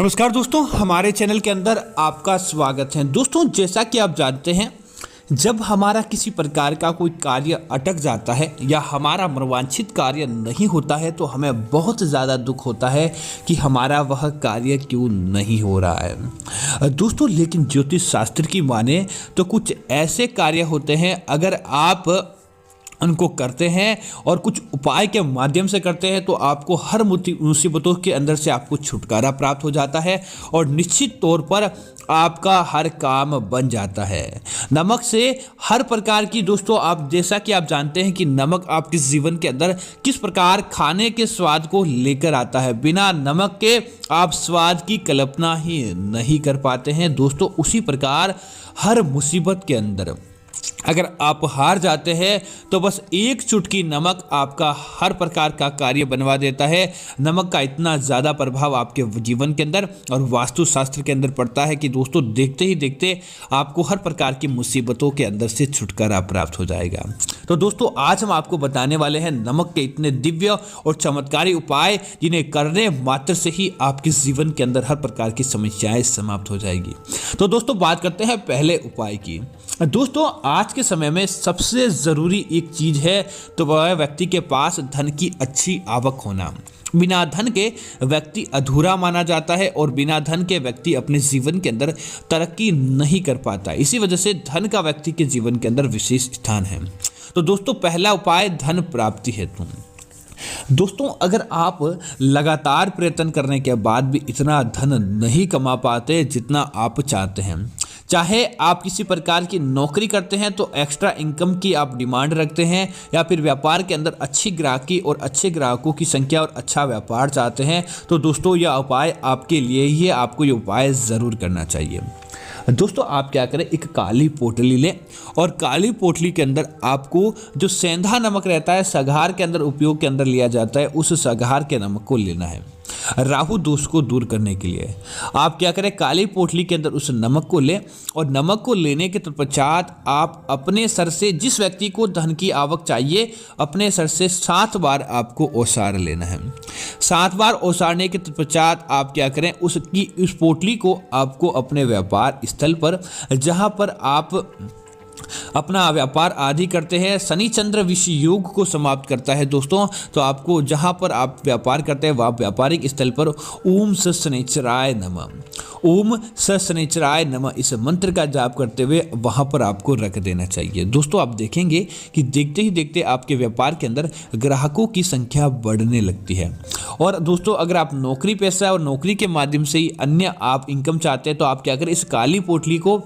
नमस्कार दोस्तों, हमारे चैनल के अंदर आपका स्वागत है। दोस्तों, जैसा कि आप जानते हैं, जब हमारा किसी प्रकार का कोई कार्य अटक जाता है या हमारा मनोवांछित कार्य नहीं होता है तो हमें बहुत ज़्यादा दुख होता है कि हमारा वह कार्य क्यों नहीं हो रहा है। दोस्तों, लेकिन ज्योतिष शास्त्र की माने तो कुछ ऐसे कार्य होते हैं, अगर आप उनको करते हैं और कुछ उपाय के माध्यम से करते हैं तो आपको हर मुसीबतों के अंदर से आपको छुटकारा प्राप्त हो जाता है और निश्चित तौर पर आपका हर काम बन जाता है। नमक से हर प्रकार की, दोस्तों, आप जैसा कि आप जानते हैं कि नमक आपके जीवन के अंदर किस प्रकार खाने के स्वाद को लेकर आता है। बिना नमक के आप स्वाद की कल्पना ही नहीं कर पाते हैं। दोस्तों, उसी प्रकार हर मुसीबत के अंदर अगर आप हार जाते हैं तो बस एक चुटकी नमक आपका हर प्रकार का कार्य बनवा देता है। नमक का इतना ज़्यादा प्रभाव आपके जीवन के अंदर और वास्तुशास्त्र के अंदर पड़ता है कि दोस्तों, देखते ही देखते आपको हर प्रकार की मुसीबतों के अंदर से छुटकारा प्राप्त हो जाएगा। तो दोस्तों, आज हम आपको बताने वाले हैं नमक के इतने दिव्य और चमत्कारी उपाय जिन्हें करने मात्र से ही आपके जीवन के अंदर हर प्रकार की समस्याएं समाप्त हो जाएगी। तो दोस्तों, बात करते हैं पहले उपाय की। दोस्तों, आज के समय में सबसे ज़रूरी एक चीज़ है तो वह व्यक्ति के पास धन की अच्छी आवक होना। बिना धन के व्यक्ति अधूरा माना जाता है और बिना धन के व्यक्ति अपने जीवन के अंदर तरक्की नहीं कर पाता। इसी वजह से धन का व्यक्ति के जीवन के अंदर विशेष स्थान है। तो दोस्तों, पहला उपाय धन प्राप्ति हेतु। दोस्तों, अगर आप लगातार प्रयत्न करने के बाद भी इतना धन नहीं कमा पाते जितना आप चाहते हैं, चाहे आप किसी प्रकार की नौकरी करते हैं तो एक्स्ट्रा इनकम की आप डिमांड रखते हैं, या फिर व्यापार के अंदर अच्छी ग्राहकी और अच्छे ग्राहकों की संख्या और अच्छा व्यापार चाहते हैं, तो दोस्तों यह उपाय आपके लिए ही है। आपको ये उपाय ज़रूर करना चाहिए। दोस्तों, आप क्या करें, एक काली पोटली लें और काली पोटली के अंदर आपको जो सेंधा नमक रहता है, सगार के अंदर उपयोग के अंदर लिया जाता है, उस सगार के नमक को लेना है। राहु दोष को दूर करने के लिए आप क्या करें, काली पोटली के अंदर उस नमक को लें और नमक को लेने के पश्चात आप अपने सर से, जिस व्यक्ति को धन की आवक चाहिए, अपने सर से 7 बार आपको ओसार लेना है। 7 बार ओसारने के पश्चात आप क्या करें, उस पोटली को आपको अपने व्यापार स्थल पर, जहां पर आप अपना व्यापार आदि करते हैं, शनि चंद्र विषय योग को समाप्त करता है दोस्तों, तो आपको जहां पर आप व्यापार करते हैं वह व्यापारिक स्थल पर ओम स शनिचराय नमः, ओम स शनिचराय नमः इस मंत्र का जाप करते हुए वहां पर आपको रख देना चाहिए। दोस्तों, आप देखेंगे कि देखते ही देखते आपके व्यापार के अंदर ग्राहकों की संख्या बढ़ने लगती है। और दोस्तों, अगर आप नौकरी पेशा और नौकरी के माध्यम से ही अन्य आप इनकम चाहते हैं तो आप क्या करें, इस काली पोटली को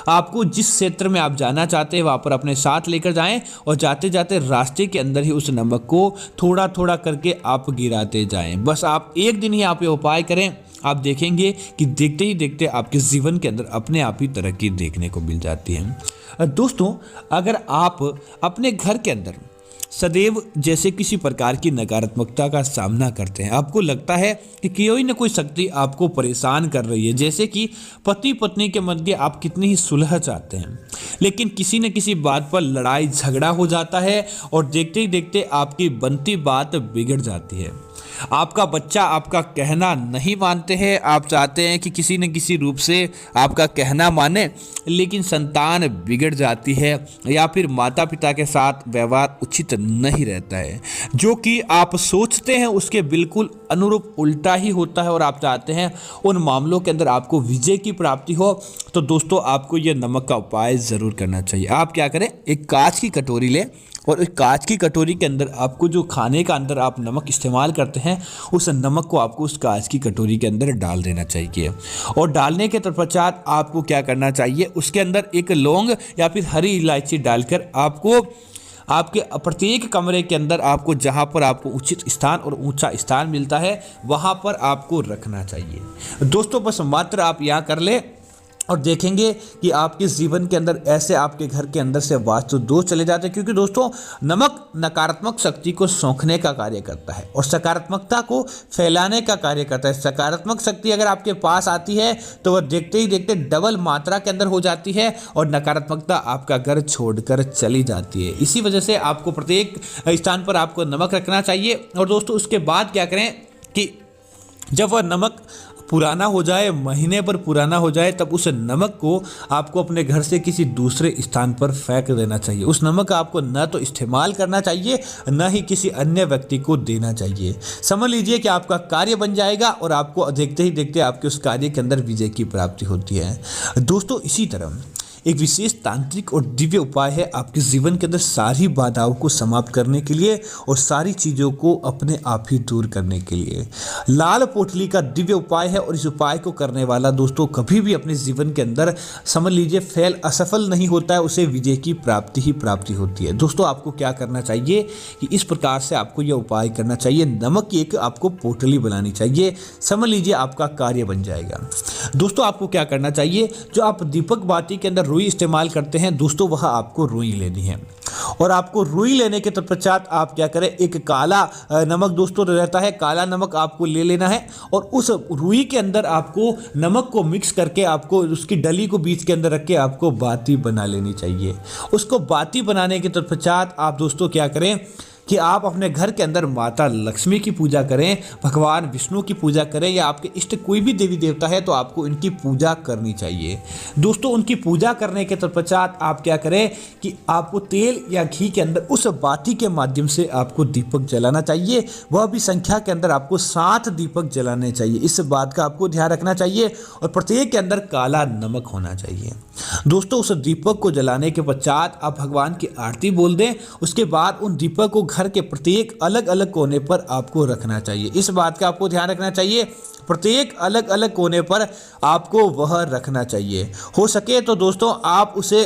आपको जिस क्षेत्र में आप जाना चाहते हैं वहाँ पर अपने साथ लेकर जाएं और जाते जाते रास्ते के अंदर ही उस नमक को थोड़ा थोड़ा करके आप गिराते जाएं। बस आप एक दिन ही आप ये उपाय करें, आप देखेंगे कि देखते ही देखते आपके जीवन के अंदर अपने आप ही तरक्की देखने को मिल जाती है। दोस्तों, अगर आप अपने घर के अंदर सदैव जैसे किसी प्रकार की नकारात्मकता का सामना करते हैं, आपको लगता है कि कोई न कोई शक्ति आपको परेशान कर रही है, जैसे कि पति पत्नी के मध्य आप कितनी ही सुलह चाहते हैं लेकिन किसी न किसी बात पर लड़ाई झगड़ा हो जाता है और देखते ही देखते आपकी बनती बात बिगड़ जाती है। आपका बच्चा आपका कहना नहीं मानते हैं, आप चाहते हैं कि किसी न किसी रूप से आपका कहना माने, लेकिन संतान बिगड़ जाती है, या फिर माता पिता के साथ व्यवहार उचित नहीं रहता है, जो कि आप सोचते हैं उसके बिल्कुल अनुरूप उल्टा ही होता है और आप चाहते हैं उन मामलों के अंदर आपको विजय की प्राप्ति हो। तो दोस्तों, आपको यह नमक का उपाय ज़रूर करना चाहिए। आप क्या करें, एक कांच की कटोरी लें और उस कांच की कटोरी के अंदर आपको जो खाने का अंदर आप नमक इस्तेमाल करते हैं, उस नमक को आपको उस कांच की कटोरी के अंदर डाल देना चाहिए। और डालने के पश्चात आपको क्या करना चाहिए, उसके अंदर एक लौंग या फिर हरी इलायची डालकर आपको आपके प्रत्येक कमरे के अंदर आपको जहां पर आपको उचित स्थान और ऊंचा स्थान मिलता है वहां पर आपको रखना चाहिए। दोस्तों, बस मात्र आप यहाँ कर ले और देखेंगे कि आपके जीवन के अंदर ऐसे आपके घर के अंदर से वास्तु दोष चले जाते हैं, क्योंकि दोस्तों, नमक नकारात्मक शक्ति को सोखने का कार्य करता है और सकारात्मकता को फैलाने का कार्य करता है। सकारात्मक शक्ति अगर आपके पास आती है तो वह देखते ही देखते डबल मात्रा के अंदर हो जाती है और नकारात्मकता आपका घर छोड़कर चली जाती है। इसी वजह से आपको प्रत्येक स्थान पर आपको नमक रखना चाहिए। और दोस्तों, उसके बाद क्या करें कि जब वह नमक पुराना हो जाए, महीने पर पुराना हो जाए, तब उस नमक को आपको अपने घर से किसी दूसरे स्थान पर फेंक देना चाहिए। उस नमक का आपको न तो इस्तेमाल करना चाहिए, न ही किसी अन्य व्यक्ति को देना चाहिए। समझ लीजिए कि आपका कार्य बन जाएगा और आपको देखते ही देखते आपके उस कार्य के अंदर विजय की प्राप्ति होती है। दोस्तों, इसी तरह एक विशेष तांत्रिक और दिव्य उपाय है आपके जीवन के अंदर सारी बाधाओं को समाप्त करने के लिए और सारी चीज़ों को अपने आप ही दूर करने के लिए। लाल पोटली का दिव्य उपाय है और इस उपाय को करने वाला दोस्तों कभी भी अपने जीवन के अंदर समझ लीजिए फेल असफल नहीं होता है, उसे विजय की प्राप्ति ही प्राप्ति होती है। दोस्तों, आपको क्या करना चाहिए कि इस प्रकार से आपको यह उपाय करना चाहिए। नमक की एक आपको पोटली बनानी चाहिए, समझ लीजिए आपका कार्य बन जाएगा। दोस्तों, आपको क्या करना चाहिए, जो आप दीपक बाती के अंदर रुई इस्तेमाल करते हैं दोस्तों, वह आपको रुई लेनी है। और आपको रुई लेने के तत्पश्चात आप क्या करें, एक काला नमक दोस्तों रहता है, काला नमक आपको ले लेना है और उस रुई के अंदर आपको नमक को मिक्स करके आपको उसकी डली को बीच के अंदर रख के आपको बाती बना लेनी चाहिए। उसको बाती बनाने के तत्पश्चात आप दोस्तों क्या करें कि आप अपने घर के अंदर माता लक्ष्मी की पूजा करें, भगवान विष्णु की पूजा करें, या आपके इष्ट कोई भी देवी देवता है तो आपको इनकी पूजा करनी चाहिए। दोस्तों, उनकी पूजा करने के तत्पश्चात आप क्या करें कि आपको तेल या घी के अंदर उस बाती के माध्यम से आपको दीपक जलाना चाहिए। वह भी संख्या के अंदर आपको 7 दीपक जलाने चाहिए। इस बात का आपको ध्यान रखना चाहिए और प्रत्येक के अंदर काला नमक होना चाहिए। दोस्तों, उस दीपक को जलाने के पश्चात आप भगवान की आरती बोल दें। उसके बाद उन दीपक को घर के प्रत्येक अलग अलग कोने पर आपको रखना चाहिए। इस बात का आपको ध्यान रखना चाहिए, प्रत्येक अलग अलग कोने पर आपको वह रखना चाहिए। हो सके तो दोस्तों आप उसे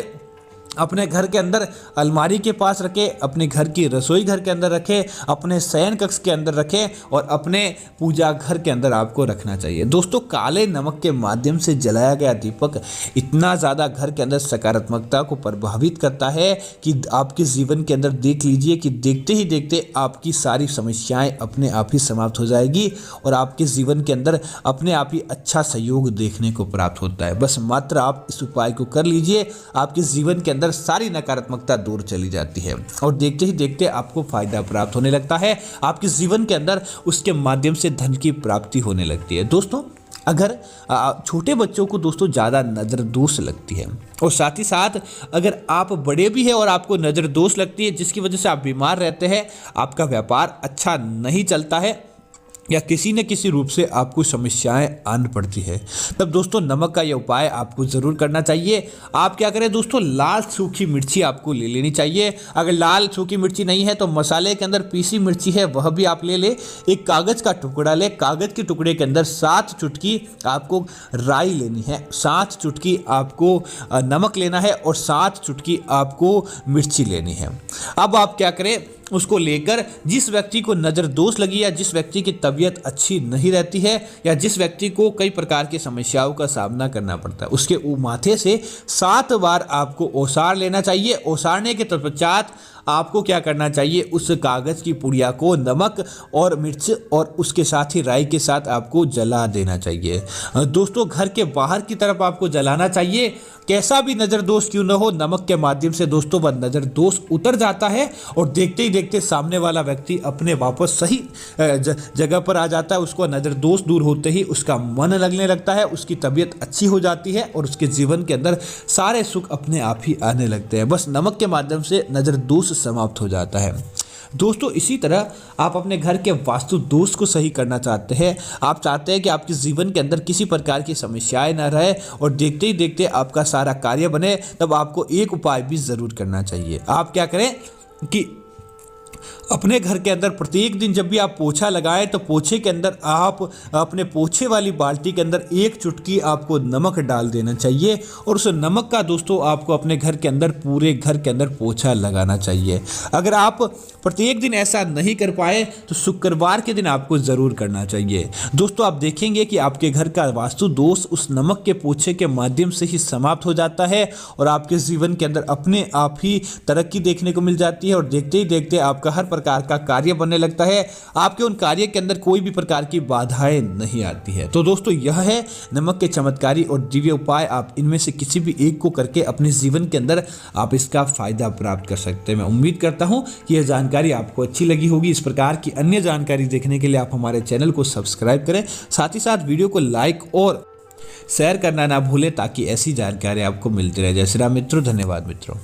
अपने घर के अंदर अलमारी के पास रखें, अपने घर की रसोई घर के अंदर रखें, अपने शयन कक्ष के अंदर रखें और अपने पूजा घर के अंदर आपको रखना चाहिए। दोस्तों, काले नमक के माध्यम से जलाया गया दीपक इतना ज़्यादा घर के अंदर सकारात्मकता को प्रभावित करता है कि आपके जीवन के अंदर देख लीजिए कि देखते ही देखते आपकी सारी समस्याएं अपने आप ही समाप्त हो जाएगी और आपके जीवन के अंदर अपने आप ही अच्छा सहयोग देखने को प्राप्त होता है। बस मात्र आप इस उपाय को कर लीजिए, आपके जीवन के अंदर सारी नकारात्मकता दूर चली जाती है और देखते ही देखते आपको फायदा प्राप्त होने लगता है। आपके जीवन के अंदर उसके माध्यम से धन की प्राप्ति होने लगती है। दोस्तों, अगर छोटे बच्चों को दोस्तों ज़्यादा नज़र दोष लगती है और साथ ही साथ अगर आप बड़े भी हैं और आपको नज़र दोष लगती है जिसकी वजह से आप बीमार रहते हैं, आपका व्यापार अच्छा नहीं चलता है या किसी न किसी रूप से आपको समस्याएं आन पड़ती है, तब दोस्तों नमक का यह उपाय आपको ज़रूर करना चाहिए। आप क्या करें दोस्तों, लाल सूखी मिर्ची आपको ले लेनी चाहिए। अगर लाल सूखी मिर्ची नहीं है तो मसाले के अंदर पीसी मिर्ची है वह भी आप ले लें। एक कागज़ का टुकड़ा ले, कागज़ के टुकड़े के अंदर 7 चुटकी आपको राई लेनी है, 7 चुटकी आपको नमक लेना है और 7 चुटकी आपको मिर्ची लेनी है। अब आप क्या करें, उसको लेकर जिस व्यक्ति को नज़र दोष लगी या जिस व्यक्ति की तबीयत अच्छी नहीं रहती है या जिस व्यक्ति को कई प्रकार की समस्याओं का सामना करना पड़ता है, उसके माथे से 7 बार आपको ओसार लेना चाहिए। ओसारने के तत्पश्चात आपको क्या करना चाहिए, उस कागज़ की पुड़िया को नमक और मिर्च और उसके साथ ही राई के साथ आपको जला देना चाहिए। दोस्तों, घर के बाहर की तरफ आपको जलाना चाहिए। कैसा भी नज़र दोष क्यों न हो, नमक के माध्यम से दोस्तों वह नज़र दोष उतर जाता है और देखते ही देखते सामने वाला व्यक्ति अपने वापस सही जगह पर आ जाता है। उसको नज़र दोष दूर होते ही उसका मन लगने लगता है, उसकी तबीयत अच्छी हो जाती है और उसके जीवन के अंदर सारे सुख अपने आप ही आने लगते हैं। बस नमक के माध्यम से नज़र दोष समाप्त हो जाता है। दोस्तों, इसी तरह आप अपने घर के वास्तु दोष को सही करना चाहते हैं। आप चाहते हैं कि आपके जीवन के अंदर किसी प्रकार की समस्याएं न रहे और देखते ही देखते आपका सारा कार्य बने, तब आपको एक उपाय भी ज़रूर करना चाहिए। आप क्या करें कि अपने घर के अंदर प्रत्येक दिन जब भी आप पोछा लगाएं तो पोछे के अंदर आप अपने पोछे वाली बाल्टी के अंदर 1 चुटकी आपको नमक डाल देना चाहिए और उस नमक का दोस्तों आपको अपने घर के अंदर पूरे घर के अंदर पोछा लगाना चाहिए। अगर आप प्रत्येक दिन ऐसा नहीं कर पाए तो शुक्रवार के दिन आपको ज़रूर करना चाहिए। दोस्तों, आप देखेंगे कि आपके घर का वास्तु दोष उस नमक के पोछे के माध्यम से ही समाप्त हो जाता है और आपके जीवन के अंदर अपने आप ही तरक्की देखने को मिल जाती है और देखते ही देखते आपका आपका हर प्रकार का कार्य बनने लगता है, आपके उन कार्य के अंदर कोई भी प्रकार की बाधाएं नहीं आती है। तो दोस्तों यह है नमक के चमत्कारी और दिव्य उपाय। आप इनमें से किसी भी एक को करके अपने जीवन के अंदर आप इसका फायदा प्राप्त कर सकते हैं। मैं उम्मीद करता हूं कि यह जानकारी आपको अच्छी लगी होगी। इस प्रकार की अन्य जानकारी देखने के लिए आप हमारे चैनल को सब्सक्राइब करें, साथ ही साथ वीडियो को लाइक और शेयर करना ना भूलें ताकि ऐसी जानकारी आपको मिलती रहे। जय श्री राम मित्रों, धन्यवाद मित्रों।